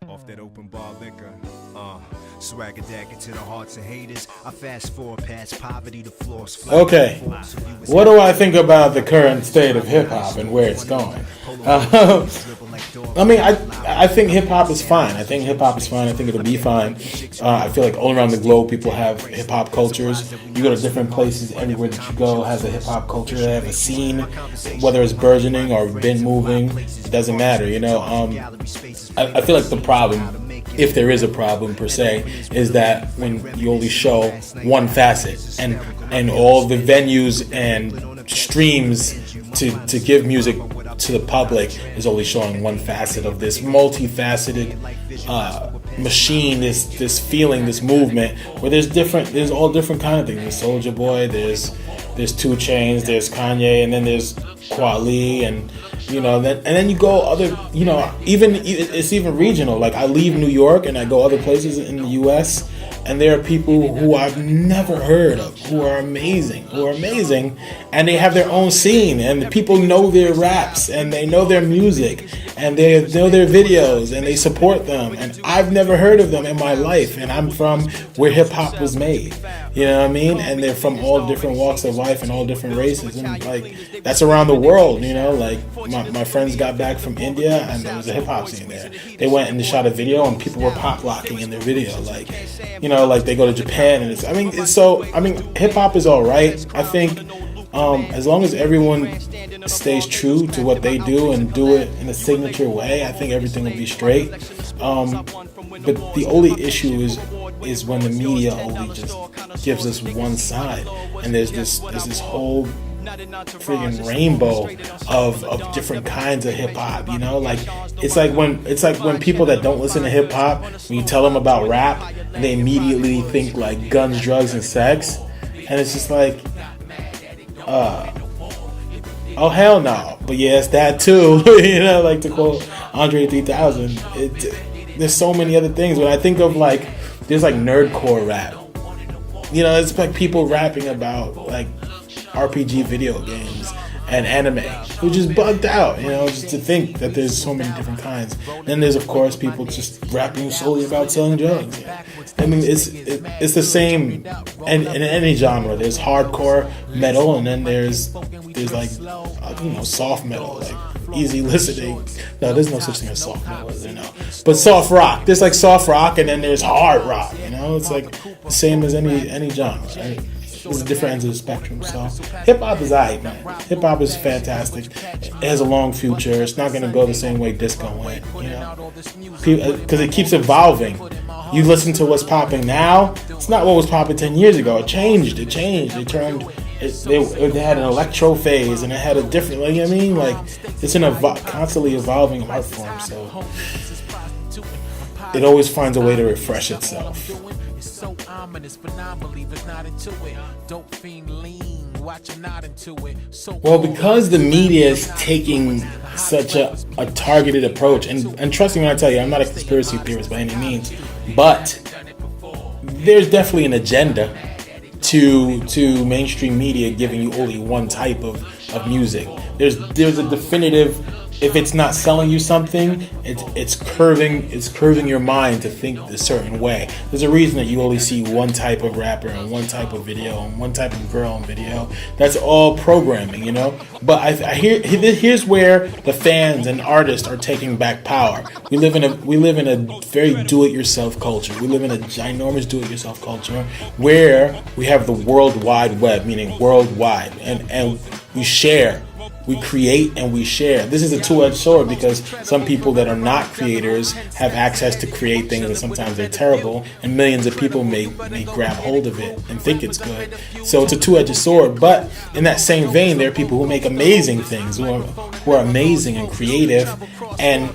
Off that open bar liquor, swagger dagger to the hearts of haters. I fast forward past poverty to floors. Okay, what do I think about the current state of hip hop and where it's going? I mean, I think hip hop is fine. I think hip hop is fine. I think it'll be fine. I feel like all around the globe, people have hip hop cultures. You go to different places, everywhere that you go has a hip hop culture. They have a scene, whether it's burgeoning or been moving. It doesn't matter, you know. I feel like the problem, if there is a problem per se, is that when you only show one facet and all the venues and streams to give music to the public is only showing one facet of this multifaceted machine, this feeling, this movement, where there's all different kind of things. There's Soulja Boy, there's 2 Chainz, there's Kanye, and then there's Kweli, and you know, then you go other, you know, it's even regional. Like I leave New York and I go other places in the U.S. and there are people who I've never heard of who are amazing, and they have their own scene, and the people know their raps and they know their music and they know their videos and they support them, and I've never heard of them in my life, and I'm from where hip hop was made, you know what I mean? And they're from all different walks of life and all different races, and like that's around the world, you know. Like my friends got back from India and there was a hip hop scene there. They went and they shot a video and people were pop locking in their video, like, you know, like they go to Japan and hip hop is all right. I think as long as everyone stays true to what they do and do it in a signature way, I think everything will be straight. But the only issue is when the media only just gives us one side, and there's this whole friggin' rainbow of different kinds of hip hop, you know. Like it's like when people that don't listen to hip hop, when you tell them about rap, they immediately think like guns, drugs, and sex, and it's just like, oh hell no. But yeah, it's that too. You know, like to quote Andre 3000, there's so many other things. When I think of like, there's like nerdcore rap. You know, it's like people rapping about like RPG video games and anime, which is bugged out, you know, just to think that there's so many different kinds. Then there's of course people just rapping solely about selling drugs. I mean, it's the same in any genre. There's hardcore metal, and then there's like, you know, soft metal, like easy listening. No, there's no such thing as soft metal, is there? No. But soft rock. There's like soft rock, and then there's hard rock. You know, it's like the same as any genre. Right? There's different ends of the spectrum. So hip hop is alright, man. Hip hop is fantastic. It has a long future. It's not gonna go the same way disco went, you know, because it keeps evolving. You listen to what's popping now. It's not what was popping 10 years ago. It changed. They had an electro phase, and it had a different. Like, I mean, like it's constantly evolving art form. So it always finds a way to refresh itself. Well, because the media is taking such a targeted approach, and trust me when I tell you, I'm not a conspiracy theorist by any means, but there's definitely an agenda to mainstream media giving you only one type of music. There's a definitive. If it's not selling you something, it's curving your mind to think a certain way. There's a reason that you only see one type of rapper and one type of video and one type of girl in video. That's all programming, you know. But here's where the fans and artists are taking back power. We live in a very do-it-yourself culture. We live in a ginormous do-it-yourself culture where we have the World Wide Web, meaning worldwide, and we share. We create and we share. This is a two-edged sword because some people that are not creators have access to create things and sometimes they're terrible, and millions of people may grab hold of it and think it's good. So it's a two-edged sword. But in that same vein, there are people who make amazing things, who are amazing and creative, and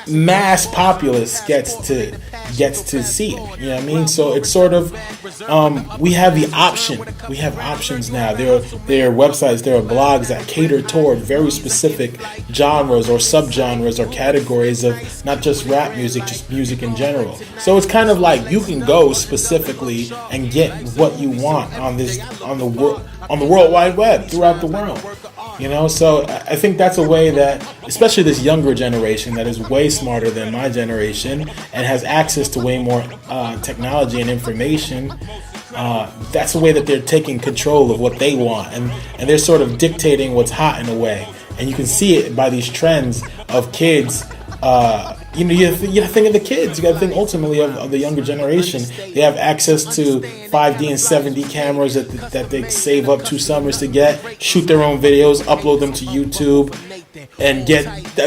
mass populace gets to see it. You know what I mean? So it's sort of we have the option. We have options now. There are websites, there are blogs that cater toward very specific genres or subgenres or categories of not just rap music, just music in general. So it's kind of like you can go specifically and get what you want on the World Wide Web throughout the world. You know, so I think that's a way that, especially this younger generation that is way smarter than my generation and has access to way more technology and information, that's the way that they're taking control of what they want, and they're sort of dictating what's hot in a way. And you can see it by these trends of kids. You know, you think of the kids. You got to think ultimately of the younger generation. They have access to 5D and 7D cameras that they save up 2 summers to get, shoot their own videos, upload them to YouTube, and get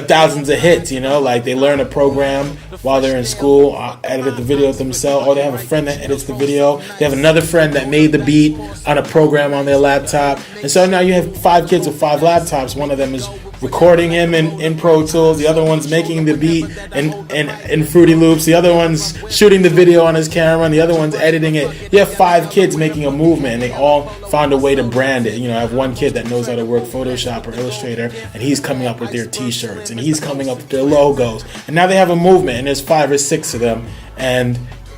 thousands of hits. You know, like they learn a program while they're in school, edit the video themselves, or they have a friend that edits the video. They have another friend that made the beat on a program on their laptop, and so now you have 5 kids with 5 laptops. One of them is recording him in Pro Tools, the other one's making the beat in Fruity Loops, the other one's shooting the video on his camera, and the other one's editing it. You have 5 kids making a movement, and they all found a way to brand it. You know, I have one kid that knows how to work Photoshop or Illustrator, and he's coming up with their t-shirts, and he's coming up with their logos, and now they have a movement, and there's 5 or 6 of them, and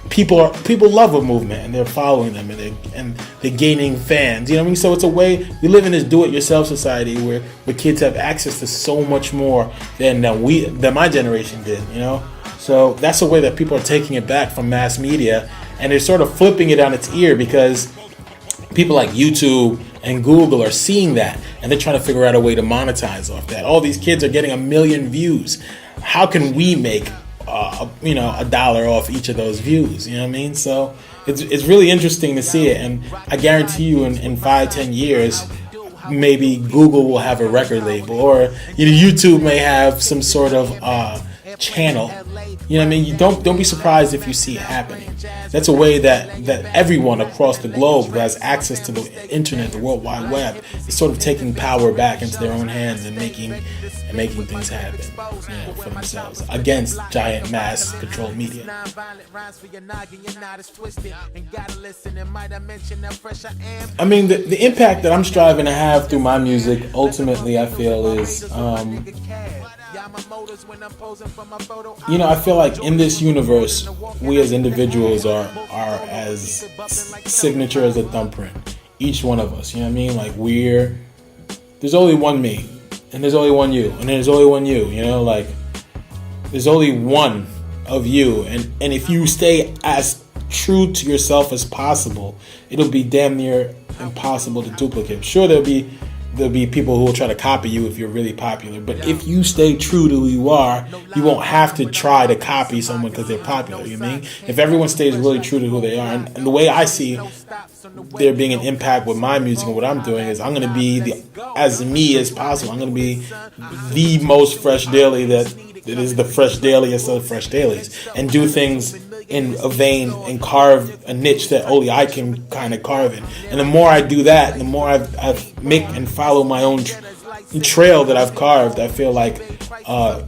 people love a movement, and they're following them, and they're gaining fans. You know what I mean? So it's a way, we live in this do-it-yourself society where kids have access to so much more than my generation did. You know, so that's a way that people are taking it back from mass media, and they're sort of flipping it on its ear because people like YouTube and Google are seeing that, and they're trying to figure out a way to monetize off that. All these kids are getting 1 million views. How can we make $1 off each of those views? You know what I mean? So it's really interesting to see it, and I guarantee you in 5-10 years maybe Google will have a record label, or YouTube may have some sort of channel. You know what I mean? You don't be surprised if you see it happening. That's a way that everyone across the globe who has access to the internet, the World Wide Web, is sort of taking power back into their own hands and making things happen, for themselves against giant mass controlled media. I mean, the impact that I'm striving to have through my music, ultimately, I feel is, I feel like in this universe, we as individuals are as signature as a thumbprint. Each one of us, you know what I mean? Like there's only one me, and there's only one you, and there's only one you, like there's only one of you, and if you stay as true to yourself as possible, it'll be damn near impossible to duplicate. Sure, there'll be people who will try to copy you if you're really popular, but if you stay true to who you are, you won't have to try to copy someone because they're popular. You mean? If everyone stays really true to who they are, and the way I see there being an impact with my music and what I'm doing is I'm going to be as me as possible. I'm going to be the most Fresh Daily that is the Fresh Daily instead of Fresh Dailies, and do things in a vein and carve a niche that only I can kind of carve in. And the more I do that, the more I've make and follow my own trail that I've carved, I feel like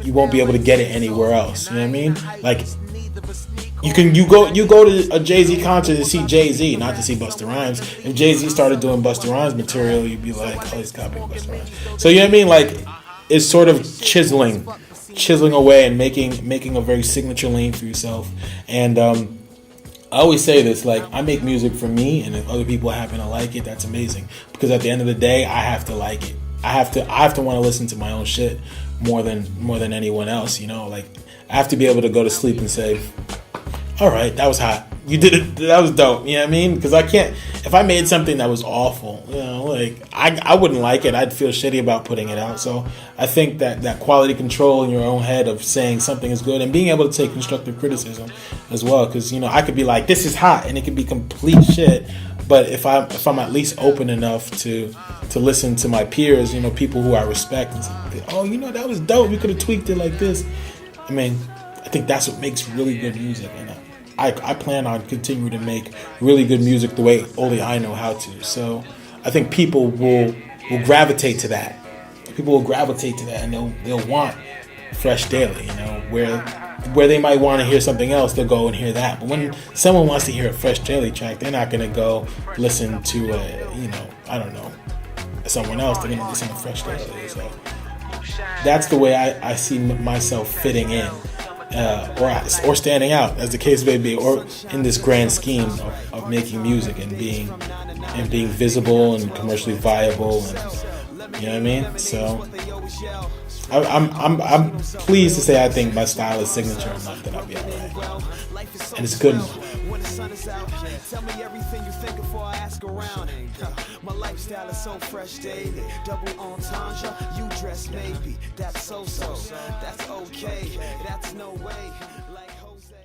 you won't be able to get it anywhere else. You know what I mean? Like you go to a Jay-Z concert to see Jay-Z, not to see Busta Rhymes. If Jay-Z started doing Busta Rhymes material, you'd be like, oh, he's copying Busta Rhymes. So you know what I mean? Like it's sort of chiseling away and making a very signature lane for yourself. And I always say this, like, I make music for me, and if other people happen to like it, that's amazing, because at the end of the day, I have to like it. I have to want to listen to my own shit more than anyone else. Like I have to be able to go to sleep and say, all right, that was hot, you did it, that was dope. You know what I mean? Because I can't, if I made something that was awful, like I wouldn't like it. I'd feel shitty about putting it out. So I think that quality control in your own head of saying something is good and being able to take constructive criticism as well. Because I could be like, this is hot, and it could be complete shit. But if I'm at least open enough to listen to my peers, people who I respect, and say, oh, that was dope, you could have tweaked it like this. I mean, I think that's what makes really good music, and I plan on continuing to make really good music the way only I know how to. So I think people will gravitate to that. People will gravitate to that, and they'll want Fresh Daily. Where they might want to hear something else, they'll go and hear that. But when someone wants to hear a Fresh Daily track, they're not going to go listen to I don't know, someone else. They're going to listen to Fresh Daily. So that's the way I see myself fitting in. Or standing out, as the case may be, or in this grand scheme of making music and being visible and commercially viable You know what I mean? So I'm pleased to say I think my style is signature enough that I'll be alright, and it's good enough. When the sun is out, tell me everything you think before I ask around. My lifestyle is so fresh daily. Double entendre, you dress maybe. That's so, that's okay. That's no way. Like Jose.